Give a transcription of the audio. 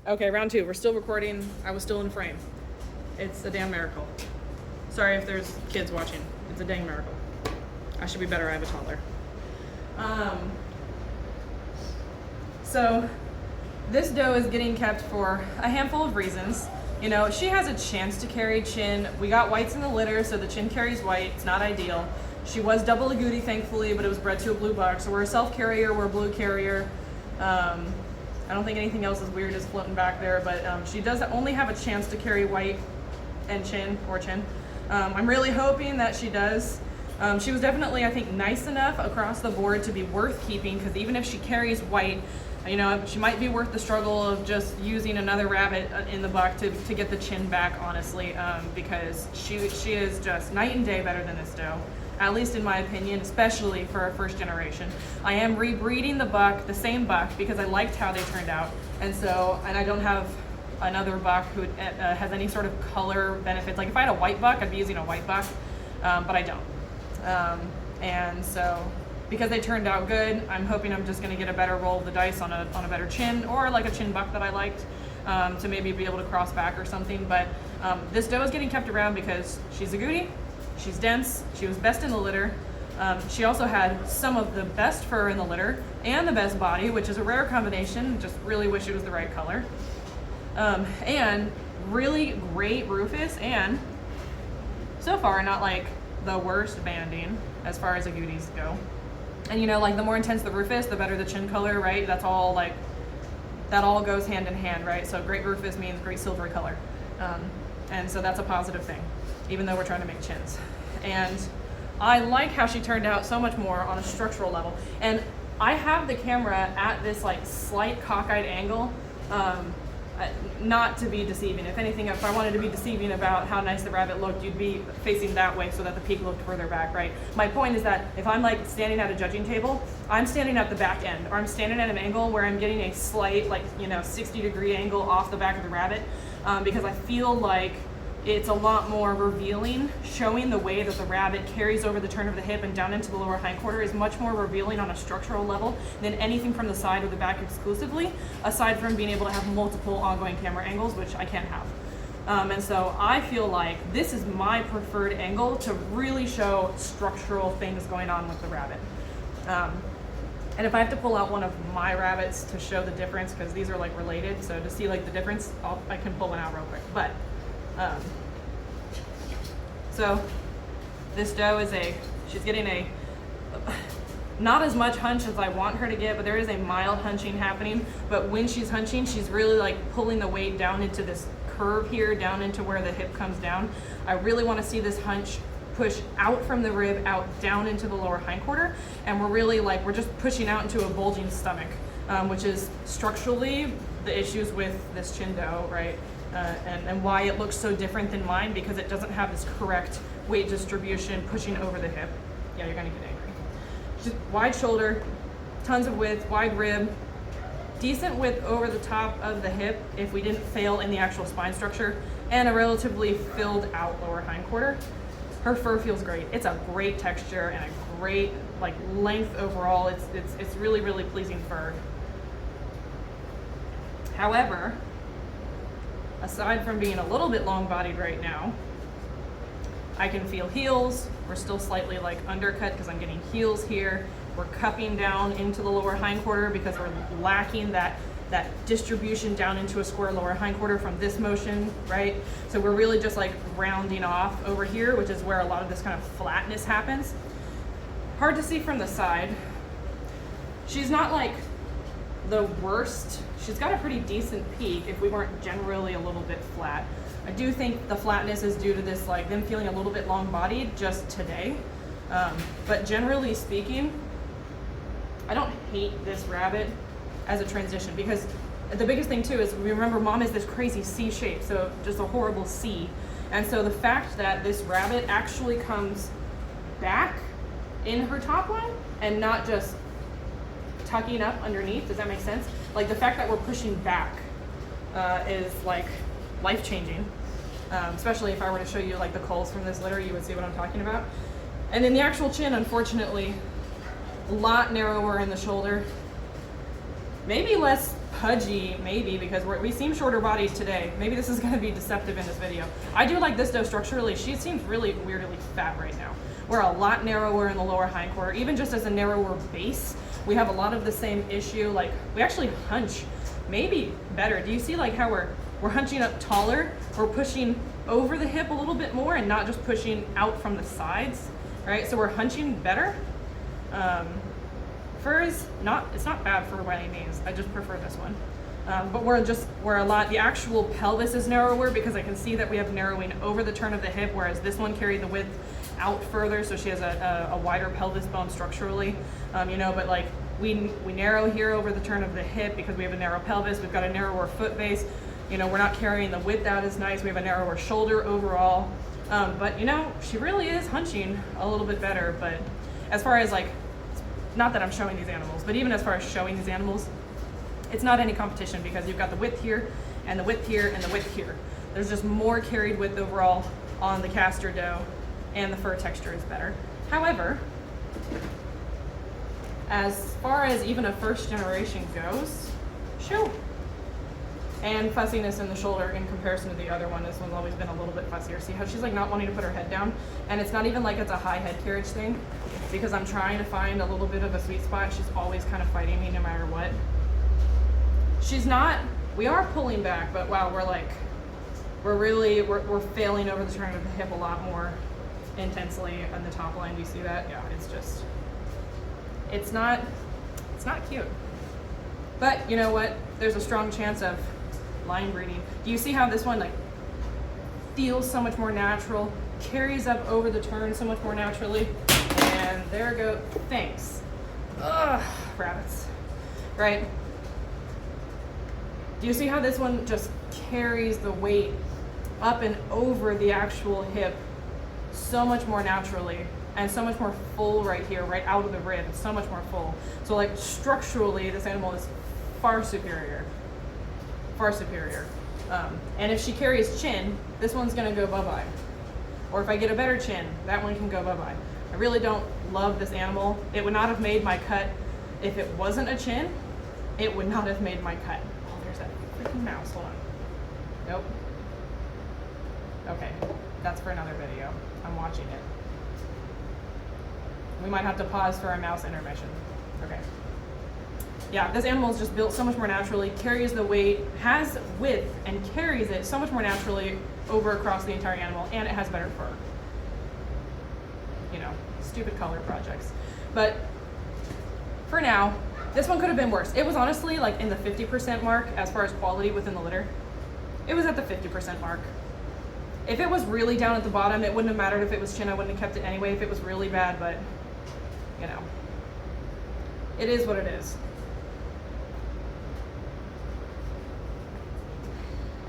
Okay, round two. We're still recording. I was still in frame. It's a damn miracle. Sorry if there's kids watching. It's a dang miracle. I should be better. I have a toddler. So this doe is getting kept for a handful of reasons. You know, she has a chance to carry chin. We got whites in the litter, so the chin carries white. It's not ideal. She was double agouti, thankfully, but it was bred to a blue buck. So we're a self-carrier, we're a blue carrier. I don't think anything else as weird is floating back there, but she does only have a chance to carry white and chin. I'm really hoping that she does. She was definitely, I think, nice enough across the board to be worth keeping, because even if she carries white, you know, she might be worth the struggle of just using another rabbit in the buck to get the chin back, honestly, because she is just night and day better than this doe, at least in my opinion, especially for a first generation. I am rebreeding the same buck, because I liked how they turned out, and I don't have another buck who has any sort of color benefits. Like if I had a white buck, I'd be using a white buck, but I don't. And so because they turned out good, I'm hoping I'm just going to get a better roll of the dice on a better chin, or like a chin buck that I liked, to maybe be able to cross back or something. But this doe is getting kept around because she's agouti, she's dense, she was best in the litter. She also had some of the best fur in the litter and the best body, which is a rare combination. Just really wish it was the right color. And really great rufous, and so far not like the worst banding as far as agoutis go. And you know, like the more intense the rufous, the better the chin color, right? That's all like, that all goes hand in hand, right? So great rufous means great silvery color. And so that's a positive thing, even though we're trying to make chins. And I like how she turned out so much more on a structural level. And I have the camera at this like slight cockeyed angle, not to be deceiving. If anything, if I wanted to be deceiving about how nice the rabbit looked, you'd be facing that way so that the peak looked further back, right? My point is that if I'm like standing at a judging table, I'm standing at the back end, or I'm standing at an angle where I'm getting a slight, like, 60-degree angle off the back of the rabbit, because I feel like it's a lot more revealing. Showing the way that the rabbit carries over the turn of the hip and down into the lower hindquarter is much more revealing on a structural level than anything from the side or the back exclusively, aside from being able to have multiple ongoing camera angles, which I can't have. And so I feel like this is my preferred angle to really show structural things going on with the rabbit. And if I have to pull out one of my rabbits to show the difference, because these are like related, so to see like the difference, I can pull one out real quick. But so this doe she's getting not as much hunch as I want her to get, but there is a mild hunching happening. But when she's hunching, she's really like pulling the weight down into this curve here, down into where the hip comes down. I really want to see this hunch push out from the rib, out down into the lower hindquarter, and we're just pushing out into a bulging stomach, which is structurally the issues with this chin doe, right? And why it looks so different than mine, because it doesn't have this correct weight distribution pushing over the hip. Yeah, you're gonna get angry. Just wide shoulder, tons of width, wide rib, decent width over the top of the hip if we didn't fail in the actual spine structure, and a relatively filled out lower hindquarter. Her fur feels great. It's a great texture and a great like length overall. It's really, really pleasing fur. However, aside from being a little bit long-bodied right now, I can feel heels. We're still slightly like undercut because I'm getting heels here. We're cupping down into the lower hindquarter because we're lacking that distribution down into a square lower hindquarter from this motion, right? So we're really just like rounding off over here, which is where a lot of this kind of flatness happens. Hard to see from the side. She's not like the worst. She's got a pretty decent peak if we weren't generally a little bit flat. I do think the flatness is due to this, like them feeling a little bit long-bodied just today. But generally speaking, I don't hate this rabbit as a transition, because the biggest thing too is, remember, mom is this crazy C shape, so just a horrible C. And so the fact that this rabbit actually comes back in her top line and not just tucking up underneath, does that make sense? Like the fact that we're pushing back is like life-changing, especially if I were to show you like the culls from this litter, you would see what I'm talking about. And then the actual chin, unfortunately, a lot narrower in the shoulder, maybe less pudgy, maybe, because we seem shorter bodies today. Maybe this is going to be deceptive in this video. I do like this doe structurally. She seems really weirdly fat right now. We're a lot narrower in the lower hindquarter. Even just as a narrower base, we have a lot of the same issue. Like, we actually hunch maybe better. Do you see like how we're hunching up taller? We're pushing over the hip a little bit more and not just pushing out from the sides, right? So we're hunching better. Fur is it's not bad for by any means. I just prefer this one. But we're a lot, the actual pelvis is narrower because I can see that we have narrowing over the turn of the hip, whereas this one carried the width out further, so she has a wider pelvis bone structurally, you know, but like we narrow here over the turn of the hip because we have a narrow pelvis, we've got a narrower foot base, you know, we're not carrying the width out as nice, we have a narrower shoulder overall, but you know, she really is hunching a little bit better. But as far as like, not that I'm showing these animals, but even as far as showing these animals, it's not any competition because you've got the width here and the width here and the width here. There's just more carried width overall on the Castor doe, and the fur texture is better. However, as far as even a first generation goes, show and fussiness in the shoulder in comparison to the other one, this one's always been a little bit fussier. See how she's like not wanting to put her head down, and it's not even like it's a high head carriage thing, because I'm trying to find a little bit of a sweet spot. She's always kind of fighting me no matter what. She's not, we are pulling back, but wow, we're failing over the turn of the hip a lot more intensely on the top line. Do you see that? Yeah, it's not cute. But you know what? There's a strong chance of line breeding. Do you see how this one like feels so much more natural, carries up over the turn so much more naturally? And there go, thanks. Ugh, rabbits, right? Do you see how this one just carries the weight up and over the actual hip so much more naturally, and so much more full right here, right out of the rib? It's so much more full. So like structurally, this animal is far superior, far superior. And if she carries chin, this one's gonna go bye-bye. Or if I get a better chin, that one can go bye-bye. I really don't love this animal. It would not have made my cut if it wasn't a chin. It would not have made my cut. Oh, there's that freaking mouse, hold on. Nope. Okay, that's for another video. I'm watching it. We might have to pause for a mouse intermission. Okay. Yeah, this animal is just built so much more naturally, carries the weight, has width, and carries it so much more naturally over across the entire animal, and it has better fur. You know, stupid color projects. But for now, this one could have been worse. It was honestly like in the 50% mark as far as quality within the litter. It was at the 50% mark. If it was really down at the bottom, it wouldn't have mattered if it was chin. I wouldn't have kept it anyway if it was really bad, but you know, it is what it is.